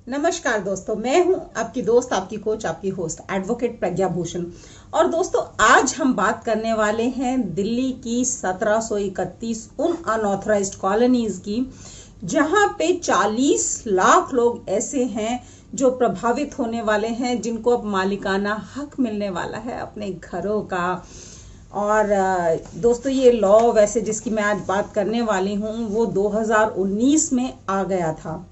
नमस्कार दोस्तों, मैं हूं आपकी दोस्त, आपकी कोच, आपकी होस्ट एडवोकेट प्रज्ञा भूषण। और दोस्तों, आज हम बात करने वाले हैं दिल्ली की 1731 उन अनऑथराइज्ड कॉलोनीज की, जहां पे 40 लाख लोग ऐसे हैं जो प्रभावित होने वाले हैं, जिनको अब मालिकाना हक मिलने वाला है अपने घरों का। और दोस्तों, ये लॉ वैसे जिसकी मैं आज बात करने वाली हूं वो 2019 में आ गया था,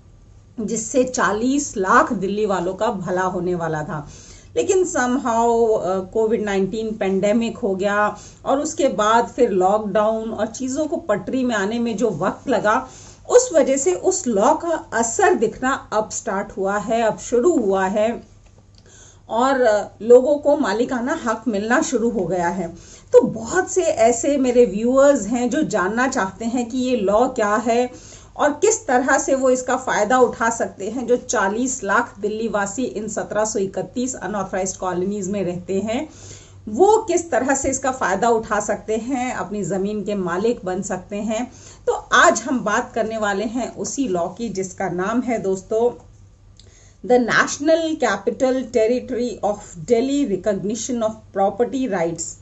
जिससे 40 लाख दिल्ली वालों का भला होने वाला था। लेकिन समहाउ कोविड-19 पेंडेमिक हो गया और उसके बाद फिर लॉकडाउन और चीज़ों को पटरी में आने में जो वक्त लगा, उस वजह से उस लॉ का असर दिखना अब स्टार्ट हुआ है, अब शुरू हुआ है और लोगों को मालिकाना हक मिलना शुरू हो गया है। तो बहुत से ऐसे मेरे व्यूअर्स हैं जो जानना चाहते हैं कि ये लॉ क्या है और किस तरह से वो इसका फायदा उठा सकते हैं। जो 40 लाख दिल्ली वासी इन 1731 अनऑथराइज्ड कॉलोनीज में रहते हैं, वो किस तरह से इसका फायदा उठा सकते हैं, अपनी जमीन के मालिक बन सकते हैं। तो आज हम बात करने वाले हैं उसी लॉ की, जिसका नाम है दोस्तों the national capital territory of Delhi recognition of property rights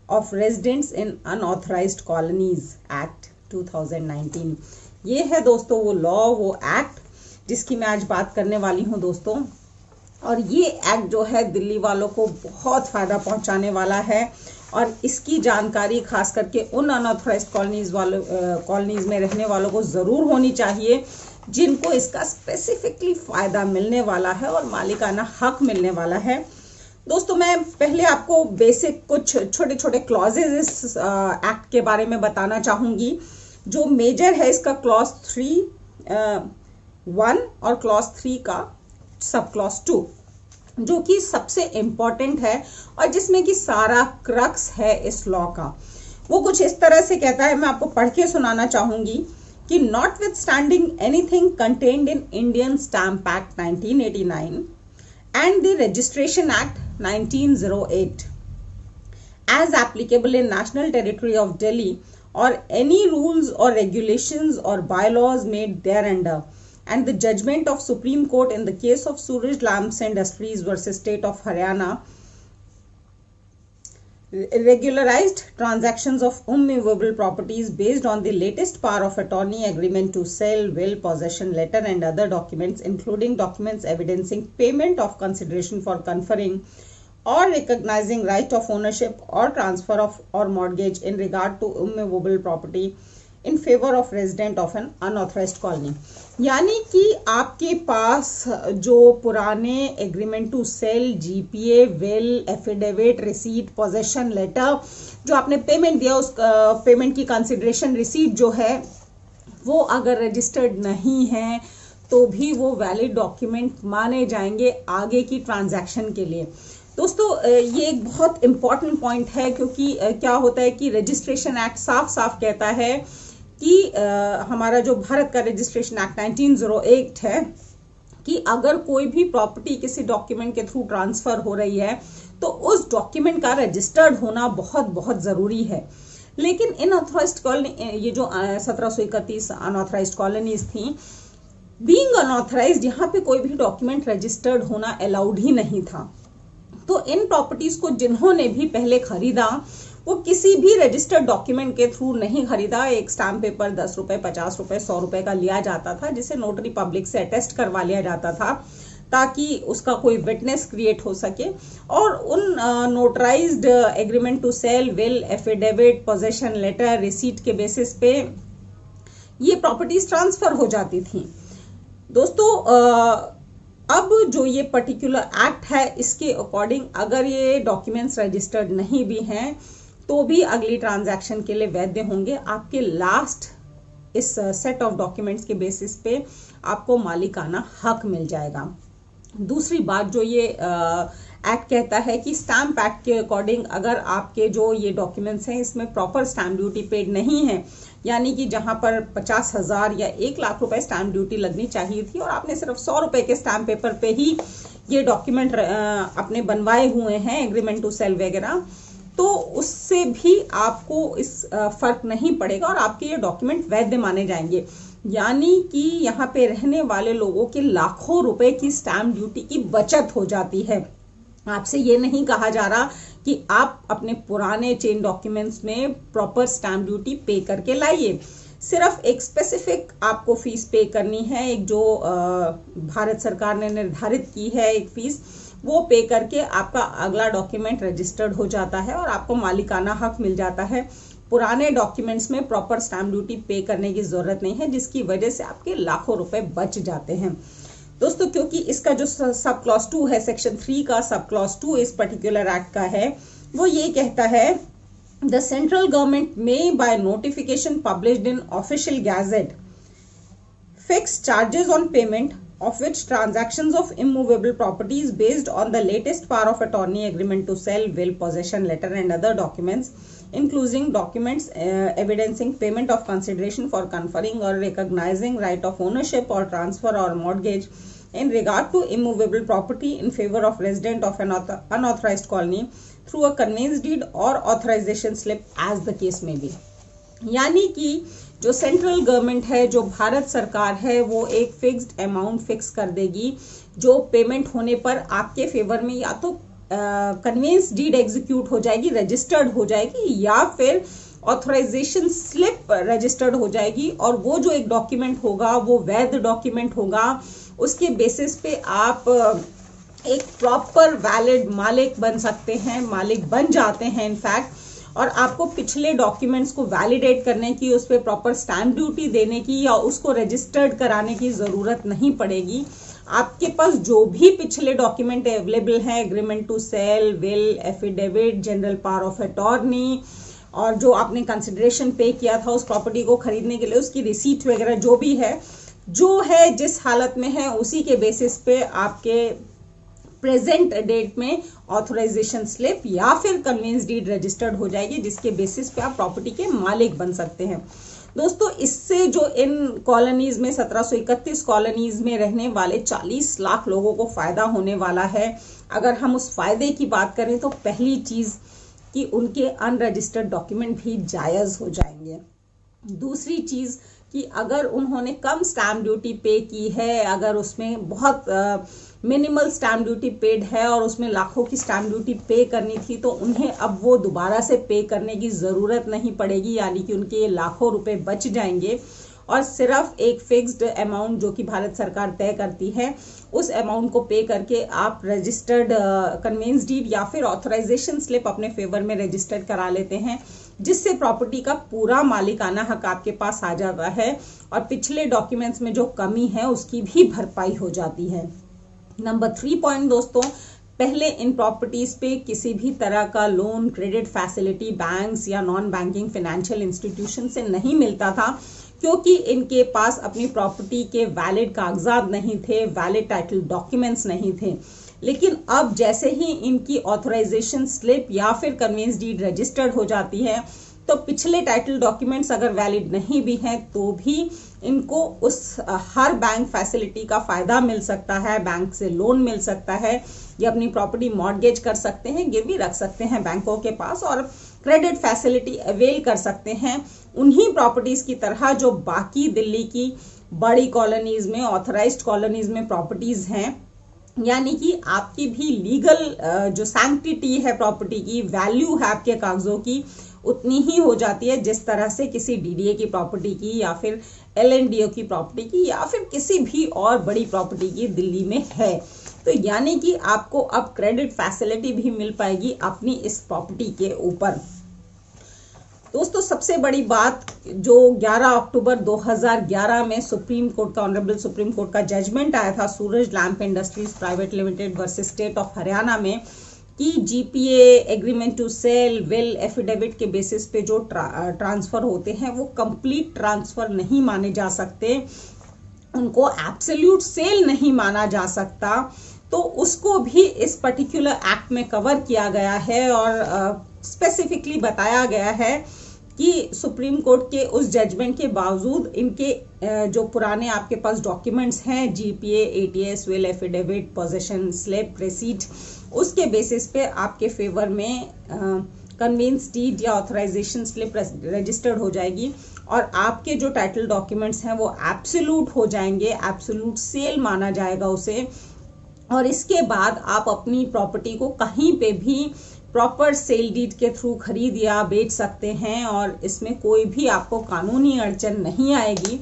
of residents in unauthorised colonies act 2019। ये है दोस्तों वो लॉ, वो एक्ट जिसकी मैं आज बात करने वाली हूं दोस्तों। और ये एक्ट जो है दिल्ली वालों को बहुत फायदा पहुंचाने वाला है और इसकी जानकारी खास करके उन अनऑथराइज्ड कॉलोनीज में रहने वालों को जरूर होनी चाहिए, जिनको इसका स्पेसिफिकली फायदा मिलने वाला है और मालिकाना हक मिलने वाला है। दोस्तों, मैं पहले आपको बेसिक कुछ छोटे छोटे क्लॉजेज इस एक्ट के बारे में बताना चाहूंगी। जो मेजर है इसका क्लॉज 3(1) और क्लॉज 3 का सब क्लॉज 2, जो कि सबसे इंपॉर्टेंट है और जिसमें कि सारा क्रक्स है इस लॉ का। वो कुछ इस तरह से कहता है, मैं आपको पढ़ के सुनाना चाहूंगी कि notwithstanding anything contained in Indian stamp act 1989 and the Registration Act 1908 as applicable in National Territory of Delhi, or any rules or regulations or bylaws made thereunder, and the judgment of Supreme Court in the case of Suraj Lamps Industries versus State of Haryana regularized transactions of immovable properties based on the latest power of attorney agreement to sell, will, possession letter and other documents, including documents evidencing payment of consideration for conferring or recognizing right of ownership or transfer of or mortgage in regard to immovable property in favor of resident of an unauthorized colony। यानी कि आपके पास जो पुराने agreement to sell, GPA, will, affidavit, receipt, possession letter, जो आपने payment दिया, उस पेमेंट की कंसिडरेशन रिसीट जो है वो अगर रजिस्टर्ड नहीं है तो भी वो वैलिड डॉक्यूमेंट माने जाएंगे आगे की ट्रांजैक्शन के लिए। दोस्तों, ये एक बहुत इंपॉर्टेंट पॉइंट है, क्योंकि क्या होता है कि रजिस्ट्रेशन एक्ट साफ साफ कहता है कि हमारा जो भारत का रजिस्ट्रेशन एक्ट 1908 है कि अगर कोई भी प्रॉपर्टी किसी डॉक्यूमेंट के थ्रू ट्रांसफर हो रही है तो उस डॉक्यूमेंट का रजिस्टर्ड होना बहुत बहुत जरूरी है। लेकिन इन अनऑथराइज्ड कॉलोनी, ये जो 1731 अनऑथराइज्ड कॉलोनीज थी, बीइंग अनऑथराइज्ड, यहाँ पे कोई भी डॉक्यूमेंट रजिस्टर्ड होना अलाउड ही नहीं था। तो इन प्रॉपर्टीज को जिन्होंने भी पहले खरीदा वो किसी भी रजिस्टर्ड डॉक्यूमेंट के थ्रू नहीं खरीदा। एक स्टैम्प पेपर 10 रुपए, 50 रुपए, 100 रुपए का लिया जाता था, जिसे नोटरी पब्लिक से अटेस्ट करवा लिया जाता था ताकि उसका कोई विटनेस क्रिएट हो सके। और उन notarised agreement to sell, will, affidavit, possession letter, receipt के बेसिस पे ये प्रॉपर्टीज ट्रांसफर हो जाती थी। दोस्तों, अब जो ये पर्टिकुलर एक्ट है, इसके अकॉर्डिंग अगर ये डॉक्यूमेंट्स रजिस्टर्ड नहीं भी हैं तो भी अगली ट्रांजैक्शन के लिए वैध होंगे। आपके लास्ट इस सेट ऑफ डॉक्यूमेंट्स के बेसिस पे आपको मालिकाना हक मिल जाएगा। दूसरी बात जो ये एक्ट कहता है कि स्टैम्प एक्ट के अकॉर्डिंग अगर आपके जो ये डॉक्यूमेंट्स हैं इसमें प्रॉपर स्टैम्प ड्यूटी पेड नहीं है, यानी कि जहां पर 50,000 या 1 लाख रुपए स्टैम्प ड्यूटी लगनी चाहिए थी और आपने सिर्फ 100 रुपए के स्टैम्प पेपर पे ही ये डॉक्यूमेंट अपने बनवाए हुए हैं, एग्रीमेंट टू सेल वगैरह, तो उससे भी आपको इस फर्क नहीं पड़ेगा और आपके ये डॉक्यूमेंट वैध माने जाएंगे। यानी कि यहाँ पे रहने वाले लोगों के लाखों रुपए की स्टैम्प ड्यूटी की बचत हो जाती है। आपसे ये नहीं कहा जा रहा कि आप अपने पुराने चेन डॉक्यूमेंट्स में प्रॉपर स्टैम्प ड्यूटी पे करके लाइए। सिर्फ एक स्पेसिफिक आपको फीस पे करनी है, एक जो भारत सरकार ने निर्धारित की है एक फीस, वो पे करके आपका अगला डॉक्यूमेंट रजिस्टर्ड हो जाता है और आपको मालिकाना हक मिल जाता है। पुराने डॉक्यूमेंट्स में प्रॉपर स्टैम्प ड्यूटी पे करने की जरूरत नहीं है, जिसकी वजह से आपके लाखों रुपए बच जाते हैं। दोस्तों, क्योंकि इसका जो सब क्लॉज 2 है, सेक्शन 3 का सब क्लॉज 2 इस पर्टिकुलर एक्ट का है, वो ये कहता है the central government may by notification published in official gazette fix charges on payment of which transactions of immovable properties based on the latest power of attorney agreement to sell, will, possession letter and other documents, including documents evidencing payment of consideration for conferring or recognizing right of ownership or transfer or mortgage in regard to immovable property in favor of resident of an unauthorized colony through a conveyance deed or authorization slip as the case may be। यानी कि जो central government है, जो भारत सरकार है, वो एक fixed amount fix कर देगी जो पेमेंट होने पर आपके फेवर में या तो कन्वेंस डीड एग्जीक्यूट हो जाएगी, रजिस्टर्ड हो जाएगी, या फिर ऑथराइजेशन स्लिप रजिस्टर्ड हो जाएगी। और वो जो एक डॉक्यूमेंट होगा वो वैध डॉक्यूमेंट होगा। उसके बेसिस पे आप एक प्रॉपर वैलिड मालिक बन सकते हैं, मालिक बन जाते हैं इनफैक्ट। और आपको पिछले डॉक्यूमेंट्स को वैलिडेट करने की, उस पर प्रॉपर स्टैम्प ड्यूटी देने की या उसको रजिस्टर्ड कराने की जरूरत नहीं पड़ेगी। आपके पास जो भी पिछले डॉक्यूमेंट अवेलेबल हैं, agreement to sell, will, affidavit, general power of attorney, और जो आपने कंसिडरेशन पे किया था उस प्रॉपर्टी को खरीदने के लिए, उसकी रिसीट वगैरह जो भी है, जो है जिस हालत में है उसी के बेसिस पे आपके प्रेजेंट डेट में ऑथराइजेशन स्लिप या फिर कन्वेंस डीड रजिस्टर्ड हो जाएगी, जिसके बेसिस पे आप प्रॉपर्टी के मालिक बन सकते हैं। दोस्तों, इससे जो इन कॉलोनीज में 1731 कॉलोनीज में रहने वाले 40 लाख लोगों को फायदा होने वाला है। अगर हम उस फायदे की बात करें तो पहली चीज कि उनके अनरजिस्टर्ड डॉक्यूमेंट भी जायज हो जाएंगे। दूसरी चीज कि अगर उन्होंने कम स्टैम्प ड्यूटी पे की है, अगर उसमें बहुत मिनिमल स्टैम्प ड्यूटी पेड है और उसमें लाखों की स्टैम्प ड्यूटी पे करनी थी, तो उन्हें अब वो दोबारा से पे करने की जरूरत नहीं पड़ेगी, यानी कि उनके ये लाखों रुपए बच जाएंगे। और सिर्फ एक फिक्स्ड अमाउंट जो कि भारत सरकार तय करती है, उस अमाउंट को पे करके आप रजिस्टर्ड कन्वेंस डीड या फिर ऑथराइजेशन स्लिप अपने फेवर में रजिस्टर्ड करा लेते हैं, जिससे प्रॉपर्टी का पूरा मालिकाना हक आपके पास आ जाता है और पिछले डॉक्यूमेंट्स में जो कमी है उसकी भी भरपाई हो जाती है। नंबर 3 पॉइंट दोस्तों, पहले इन प्रॉपर्टीज पे किसी भी तरह का लोन, क्रेडिट फैसिलिटी बैंक्स या नॉन बैंकिंग फाइनेंशियल इंस्टीट्यूशन से नहीं मिलता था, क्योंकि इनके पास अपनी प्रॉपर्टी के वैलिड कागजात नहीं थे, वैलिड टाइटल डॉक्यूमेंट्स नहीं थे। लेकिन अब जैसे ही इनकी ऑथराइजेशन स्लिप या फिर कन्वेंस डीड रजिस्टर्ड हो जाती है, तो पिछले टाइटल डॉक्यूमेंट्स अगर वैलिड नहीं भी हैं तो भी इनको उस हर बैंक फैसिलिटी का फायदा मिल सकता है, बैंक से लोन मिल सकता है, ये अपनी प्रॉपर्टी मॉर्गेज कर सकते हैं, गिरवी रख सकते हैं बैंकों के पास और क्रेडिट फैसिलिटी अवेल कर सकते हैं उन्हीं प्रॉपर्टीज की तरह जो बाकी दिल्ली की बड़ी कॉलोनीज में, ऑथराइज्ड कॉलोनीज में प्रॉपर्टीज हैं। यानी कि आपकी भी लीगल जो सैंक्टिटी है प्रॉपर्टी की, वैल्यू है आपके कागजों की, उतनी ही हो जाती है जिस तरह से किसी डीडीए की प्रॉपर्टी की या फिर एलएनडीओ की प्रॉपर्टी की या फिर किसी भी और बड़ी प्रॉपर्टी की दिल्ली में है। तो यानी कि आपको अब क्रेडिट फैसिलिटी भी मिल पाएगी अपनी इस प्रॉपर्टी के ऊपर। दोस्तों, सबसे बड़ी बात जो 11 अक्टूबर 2011 में सुप्रीम कोर्ट का, ऑनरेबल सुप्रीम कोर्ट का जजमेंट आया था Suraj Lamp Industries Private Limited versus State of Haryana में, कि GPA, agreement to sell, will, affidavit के बेसिस पे जो ट्रांसफर होते हैं वो कंप्लीट ट्रांसफर नहीं माने जा सकते, उनको एब्सोल्यूट सेल नहीं माना जा सकता। तो उसको भी इस पर्टिकुलर एक्ट में कवर किया गया है और स्पेसिफिकली बताया गया है कि सुप्रीम कोर्ट के उस जजमेंट के बावजूद इनके जो पुराने आपके पास डॉक्यूमेंट्स हैं, GPA, ATS, will, affidavit, possession slip, receipt, उसके बेसिस पे आपके फेवर में कन्वेंस डीड या ऑथराइजेशन स्लिप रजिस्टर्ड हो जाएगी और आपके जो टाइटल डॉक्यूमेंट्स हैं वो एब्सोल्यूट हो जाएंगे, एब्सोल्यूट सेल माना जाएगा उसे। और इसके बाद आप अपनी प्रॉपर्टी को कहीं पे भी प्रॉपर सेल डीड के थ्रू खरीद या बेच सकते हैं और इसमें कोई भी आपको कानूनी अड़चन नहीं आएगी।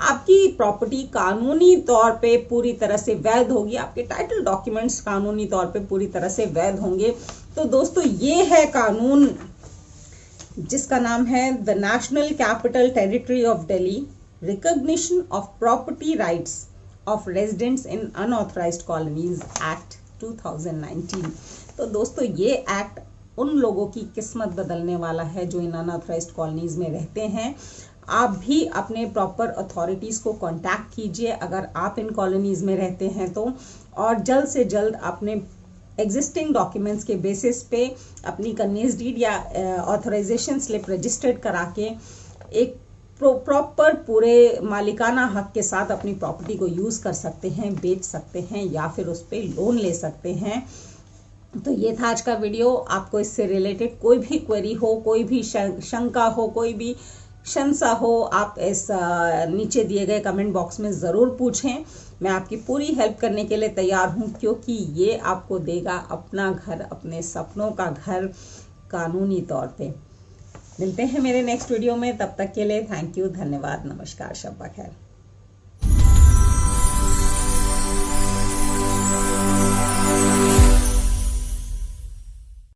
आपकी प्रॉपर्टी कानूनी तौर पे पूरी तरह से वैध होगी, आपके टाइटल डॉक्यूमेंट्स कानूनी तौर पे पूरी तरह से वैध होंगे। तो दोस्तों ये है कानून जिसका नाम है the national capital territory of Delhi, recognition of property rights of residents in unauthorised colonies act 2019। तो दोस्तों ये एक्ट उन लोगों की किस्मत बदलने वाला है जो इन अनऑथराइज्ड कॉलोनीज में रहते हैं। आप भी अपने प्रॉपर अथॉरिटीज को कांटेक्ट कीजिए अगर आप इन कॉलोनीज में रहते हैं तो, और जल्द से जल्द अपने एग्जिस्टिंग डॉक्यूमेंट्स के बेसिस पे अपनी कन्वेंस डीड या ऑथराइजेशन स्लिप रजिस्टर्ड करा के एक प्रॉपर पूरे मालिकाना हक के साथ अपनी प्रॉपर्टी को यूज कर सकते हैं, बेच सकते हैं या फिर उस पर लोन ले सकते हैं। तो ये था आज का वीडियो। आपको इससे रिलेटेड कोई भी क्वेरी हो, कोई भी शंका हो, कोई भी शंसा हो, आप इस नीचे दिए गए कमेंट बॉक्स में ज़रूर पूछें। मैं आपकी पूरी हेल्प करने के लिए तैयार हूं, क्योंकि ये आपको देगा अपना घर, अपने सपनों का घर कानूनी तौर पे। मिलते हैं मेरे नेक्स्ट वीडियो में, तब तक के लिए थैंक यू, धन्यवाद, नमस्कार, शब्बा खैर।